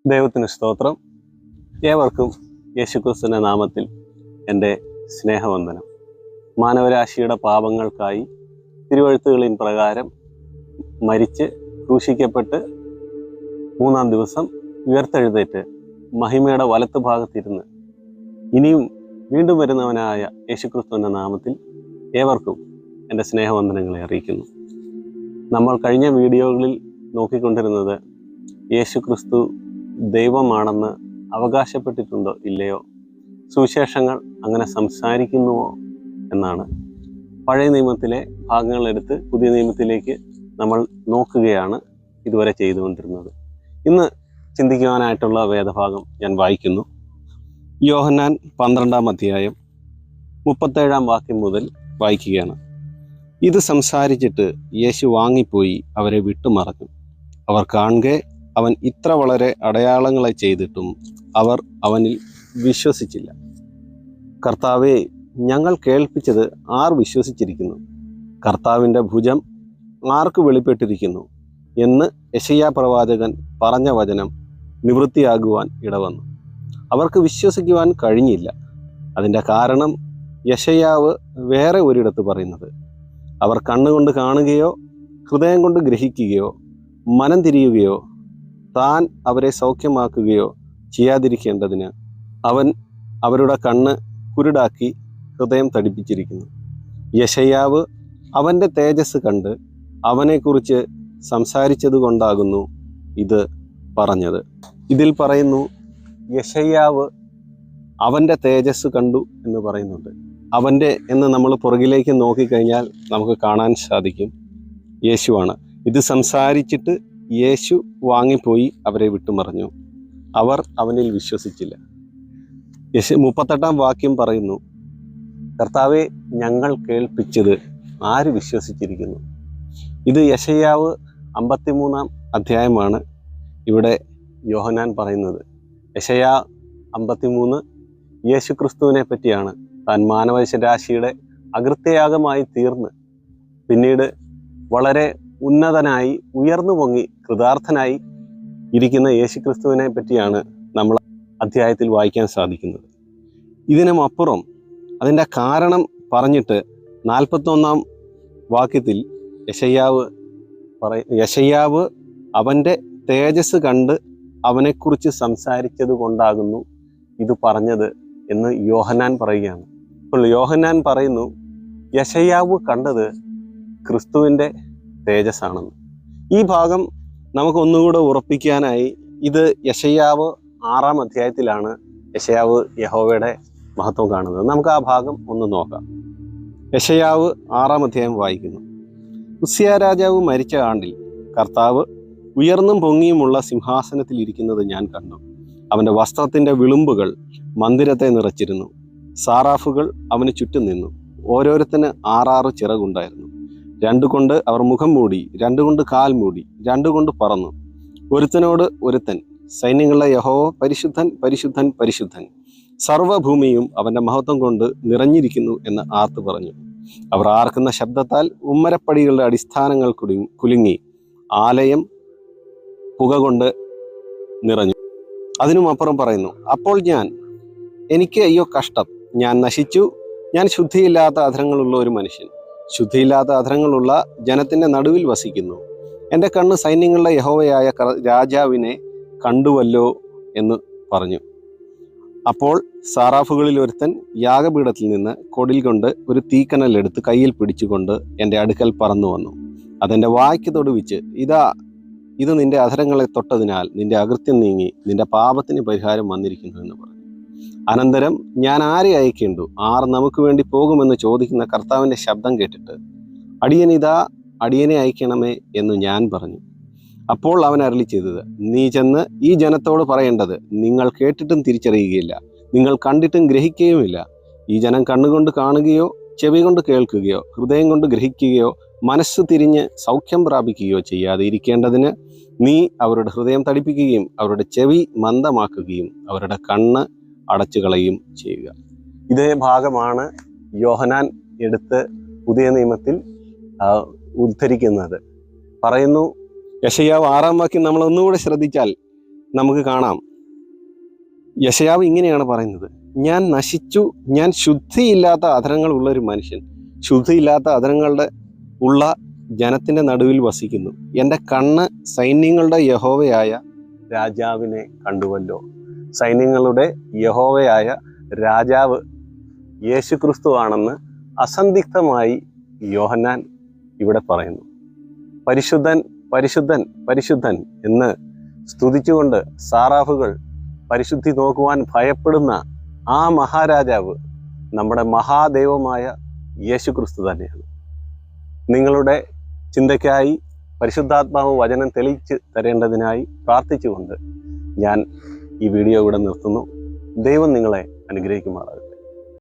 ദൈവത്തിന് സ്തോത്രം. ഏവർക്കും യേശുക്രിസ്തുവിന്റെ നാമത്തിൽ എൻ്റെ സ്നേഹവന്ദനം. മാനവരാശിയുടെ പാപങ്ങൾക്കായി തിരുവെഴുത്തുകളിൻ പ്രകാരം മരിച്ച് ക്രൂശിക്കപ്പെട്ട് മൂന്നാം ദിവസം ഉയർത്തെഴുന്നേറ്റ് മഹിമയുടെ വലത്ത് ഭാഗത്തിരുന്ന് ഇനിയും വീണ്ടും വരുന്നവനായ യേശുക്രിസ്തുവിന്റെ നാമത്തിൽ ഏവർക്കും എൻ്റെ സ്നേഹവന്ദനങ്ങളെ അറിയിക്കുന്നു. നമ്മൾ കഴിഞ്ഞ വീഡിയോകളിൽ നോക്കിക്കൊണ്ടിരുന്നത് യേശുക്രിസ്തു ദൈവമാണെന്ന് അവകാശപ്പെട്ടിട്ടുണ്ടോ ഇല്ലയോ, സുവിശേഷങ്ങൾ അങ്ങനെ സംസാരിക്കുന്നുവോ എന്നാണ്. പഴയ നിയമത്തിലെ ഭാഗങ്ങളെടുത്ത് പുതിയ നിയമത്തിലേക്ക് നമ്മൾ നോക്കുകയാണ് ഇതുവരെ ചെയ്തുകൊണ്ടിരുന്നത്. ഇന്ന് ചിന്തിക്കുവാനായിട്ടുള്ള വേദഭാഗം ഞാൻ വായിക്കുന്നു. യോഹന്നാൻ 12-ാം അധ്യായം 37-ാം വാക്യം മുതൽ വായിക്കുകയാണ്. ഇത് സംസാരിച്ചിട്ട് യേശു വാങ്ങിപ്പോയി അവരെ വിട്ടുമറഞ്ഞു. അവർ കാണുകെ അവൻ ഇത്ര വളരെ അടയാളങ്ങളെ ചെയ്തിട്ടും അവർ അവനിൽ വിശ്വസിച്ചില്ല. കർത്താവേ, ഞങ്ങൾ കേൾപ്പിച്ചത് ആർ വിശ്വസിച്ചിരിക്കുന്നു? കർത്താവിൻ്റെ ഭുജം ആർക്ക് വെളിപ്പെട്ടിരിക്കുന്നു എന്ന് യെശയ്യാ പ്രവാചകൻ പറഞ്ഞ വചനം നിവൃത്തിയാകുവാൻ ഇടവന്നു. അവർക്ക് വിശ്വസിക്കുവാൻ കഴിഞ്ഞില്ല. അതിൻ്റെ കാരണം യെശയ്യാവ് വേറെ ഒരിടത്ത് പറയുന്നത്, അവർ കണ്ണുകൊണ്ട് കാണുകയോ ഹൃദയം കൊണ്ട് ഗ്രഹിക്കുകയോ മനം തിരിയുകയോ താൻ അവരെ സൗഖ്യമാക്കുകയോ ചെയ്യാതിരിക്കേണ്ടതിന് അവൻ അവരുടെ കണ്ണ് കുരുടാക്കി ഹൃദയം തടിപ്പിച്ചിരിക്കുന്നു. യെശയ്യാവ് അവൻ്റെ തേജസ് കണ്ട് അവനെക്കുറിച്ച് സംസാരിച്ചത് കൊണ്ടാകുന്നു ഇത് പറഞ്ഞത്. ഇതിൽ പറയുന്നു, യെശയ്യാവ് അവൻ്റെ തേജസ് കണ്ടു എന്ന് പറയുന്നുണ്ട്. അവൻ്റെ എന്ന് നമ്മൾ പുറകിലേക്ക് നോക്കിക്കഴിഞ്ഞാൽ നമുക്ക് കാണാൻ സാധിക്കും യേശുവാണ്. ഇത് സംസാരിച്ചിട്ട് യേശു വാങ്ങിപ്പോയി അവരെ വിട്ടുമറഞ്ഞു. അവർ അവനിൽ വിശ്വസിച്ചില്ല. 38-ാം വാക്യം പറയുന്നു, കർത്താവെ, ഞങ്ങൾ കേൾപ്പിച്ചത് ആര് വിശ്വസിച്ചിരിക്കുന്നു? ഇത് യെശയ്യാവ് 53-ാം അധ്യായമാണ് ഇവിടെ യോഹന്നാൻ പറയുന്നത്. യെശയ്യാ 53 യേശുക്രിസ്തുവിനെ പറ്റിയാണ്. താൻ മാനവരാശിയുടെ അകൃത്യയാഗമായി തീർന്ന് പിന്നീട് വളരെ ഉന്നതനായി ഉയർന്നു പൊങ്ങി കൃതാർത്ഥനായി ഇരിക്കുന്ന യേശുക്രിസ്തുവിനെ പറ്റിയാണ് നമ്മൾ അധ്യായത്തിൽ വായിക്കാൻ സാധിക്കുന്നത്. ഇതിനും അപ്പുറം അതിൻ്റെ കാരണം പറഞ്ഞിട്ട് 41-ാം വാക്യത്തിൽ യെശയ്യാവ് അവൻ്റെ തേജസ് കണ്ട് അവനെക്കുറിച്ച് സംസാരിച്ചത് കൊണ്ടാകുന്നു ഇത് പറഞ്ഞത് എന്ന് യോഹന്നാൻ പറയുകയാണ്. അപ്പോൾ യോഹന്നാൻ പറയുന്നു, യെശയ്യാവ് കണ്ടത് ക്രിസ്തുവിൻ്റെ തേജസ്സാണെന്ന്. ഈ ഭാഗം നമുക്ക് ഒന്നുകൂടെ ഉറപ്പിക്കാനായി ഇത് യെശയ്യാവ് 6-ാം അധ്യായത്തിലാണ് യെശയ്യാവ് യഹോവയുടെ മഹത്വം കാണുന്നത്. നമുക്ക് ആ ഭാഗം ഒന്ന് നോക്കാം. യെശയ്യാവ് 6-ാം അധ്യായം വായിക്കുന്നു. ഉസ്സിയാ രാജാവ് മരിച്ച ആണ്ടിൽ കർത്താവ് ഉയർന്നും പൊങ്ങിയുമുള്ള സിംഹാസനത്തിൽ ഇരിക്കുന്നത് ഞാൻ കണ്ടു. അവൻ്റെ വസ്ത്രത്തിൻ്റെ വിളുമ്പുകൾ മന്ദിരത്തെ നിറച്ചിരുന്നു. സാറാഫുകൾ അവന് ചുറ്റും നിന്നു. ഓരോരുത്തന് 6 ചിറകുണ്ടായിരുന്നു. 2 കൊണ്ട് അവർ മുഖം മൂടി, 2 കൊണ്ട് കാൽ മൂടി, 2 കൊണ്ട് പറന്നു. ഒരുത്തനോട് ഒരുത്തൻ, സൈന്യങ്ങളുടെ യഹോവ പരിശുദ്ധൻ പരിശുദ്ധൻ പരിശുദ്ധൻ, സർവ്വഭൂമിയും അവൻ്റെ മഹത്വം കൊണ്ട് നിറഞ്ഞിരിക്കുന്നു എന്ന് ആർത്തു പറഞ്ഞു. അവർ ആർക്കുന്ന ശബ്ദത്താൽ ഉമ്മരപ്പടികളുടെ അടിസ്ഥാനങ്ങൾ കുലുങ്ങി. ആലയം പുക കൊണ്ട് നിറഞ്ഞു. അതിനും അപ്പുറം പറയുന്നു, അപ്പോൾ എനിക്ക് അയ്യോ കഷ്ടം, ഞാൻ നശിച്ചു, ഞാൻ ശുദ്ധിയില്ലാത്ത അധരങ്ങളുള്ള ഒരു മനുഷ്യൻ, ശുദ്ധിയില്ലാത്ത അധരങ്ങളുള്ള ജനത്തിൻ്റെ നടുവിൽ വസിക്കുന്നു. എൻ്റെ കണ്ണ് സൈന്യങ്ങളുടെ യഹോവയായ രാജാവിനെ കണ്ടുവല്ലോ എന്ന് പറഞ്ഞു. അപ്പോൾ സാറാഫുകളിൽ ഒരുത്തൻ യാഗപീഠത്തിൽ നിന്ന് കൊടിൽ കൊണ്ട് ഒരു തീക്കനലെടുത്ത് കയ്യിൽ പിടിച്ചുകൊണ്ട് എൻ്റെ അടുക്കൽ പറന്നു വന്നു. അതെൻ്റെ വായ്ക്ക് തൊടുവിച്ച്, ഇത് നിന്റെ അധരങ്ങളെ തൊട്ടതിനാൽ നിന്റെ അകൃത്യം നീങ്ങി, നിന്റെ പാപത്തിന് പരിഹാരം വന്നിരിക്കുന്നു എന്ന് പറഞ്ഞു. അനന്തരം ഞാൻ ആരെ അയക്കേണ്ടു? ആർ നമുക്ക് വേണ്ടി പോകുമെന്ന് ചോദിക്കുന്ന കർത്താവിൻ്റെ ശബ്ദം കേട്ടിട്ട്, അടിയനെ അയക്കണമേ എന്ന് ഞാൻ പറഞ്ഞു. അപ്പോൾ അവൻ അരുളി ചെയ്തത്, നീ ചെന്ന് ഈ ജനത്തോട് പറയേണ്ടത്, നിങ്ങൾ കേട്ടിട്ടും തിരിച്ചറിയുകയില്ല, നിങ്ങൾ കണ്ടിട്ടും ഗ്രഹിക്കുകയുമില്ല. ഈ ജനം കണ്ണുകൊണ്ട് കാണുകയോ ചെവി കൊണ്ട് കേൾക്കുകയോ ഹൃദയം കൊണ്ട് ഗ്രഹിക്കുകയോ മനസ്സ് തിരിഞ്ഞ് സൗഖ്യം പ്രാപിക്കുകയോ ചെയ്യാതെ ഇരിക്കേണ്ടതിന് നീ അവരുടെ ഹൃദയം തടിപ്പിക്കുകയും അവരുടെ ചെവി മന്ദമാക്കുകയും അവരുടെ കണ്ണ് അടച്ചു കളയും ചെയ്യുക. ഇതേ ഭാഗമാണ് യോഹന്നാൻ എടുത്ത് പുതിയ നിയമത്തിൽ ഉദ്ധരിക്കുന്നത്. പറയുന്നു, യെശയ്യാവ് 6-ാം വാക്യം നമ്മൾ ഒന്നുകൂടെ ശ്രദ്ധിച്ചാൽ നമുക്ക് കാണാം, യെശയ്യാവ് ഇങ്ങനെയാണ് പറയുന്നത്: ഞാൻ നശിച്ചു, ഞാൻ ശുദ്ധിയില്ലാത്ത അധരങ്ങൾ ഉള്ള ഒരു മനുഷ്യൻ, ശുദ്ധിയില്ലാത്ത അധരങ്ങളുടെ ഉള്ള ജനത്തിൻ്റെ നടുവിൽ വസിക്കുന്നു. എൻ്റെ കണ്ണ് സൈന്യങ്ങളുടെ യഹോവയായ രാജാവിനെ കണ്ടുവല്ലോ. സൈന്യങ്ങളുടെ യഹോവയായ രാജാവ് യേശുക്രിസ്തു ആണെന്ന് അസന്ദിഗ്ധമായി യോഹന്നാൻ ഇവിടെ പറയുന്നു. പരിശുദ്ധൻ പരിശുദ്ധൻ പരിശുദ്ധൻ എന്ന് സ്തുതിച്ചുകൊണ്ട് സാറാഫുകൾ പരിശുദ്ധി നോക്കുവാൻ ഭയപ്പെടുന്ന ആ മഹാരാജാവ് നമ്മുടെ മഹാദൈവമായ യേശുക്രിസ്തു തന്നെയാണ്. നിങ്ങളുടെ ചിന്തയ്ക്കായി പരിശുദ്ധാത്മാവ് വചനം തെളിയിച്ച് തരേണ്ടതിനായി പ്രാർത്ഥിച്ചുകൊണ്ട് ഞാൻ ഈ വീഡിയോ ഇവിടെ നിർത്തുന്നു. ദൈവം നിങ്ങളെ അനുഗ്രഹിക്കുമാറാകട്ടെ.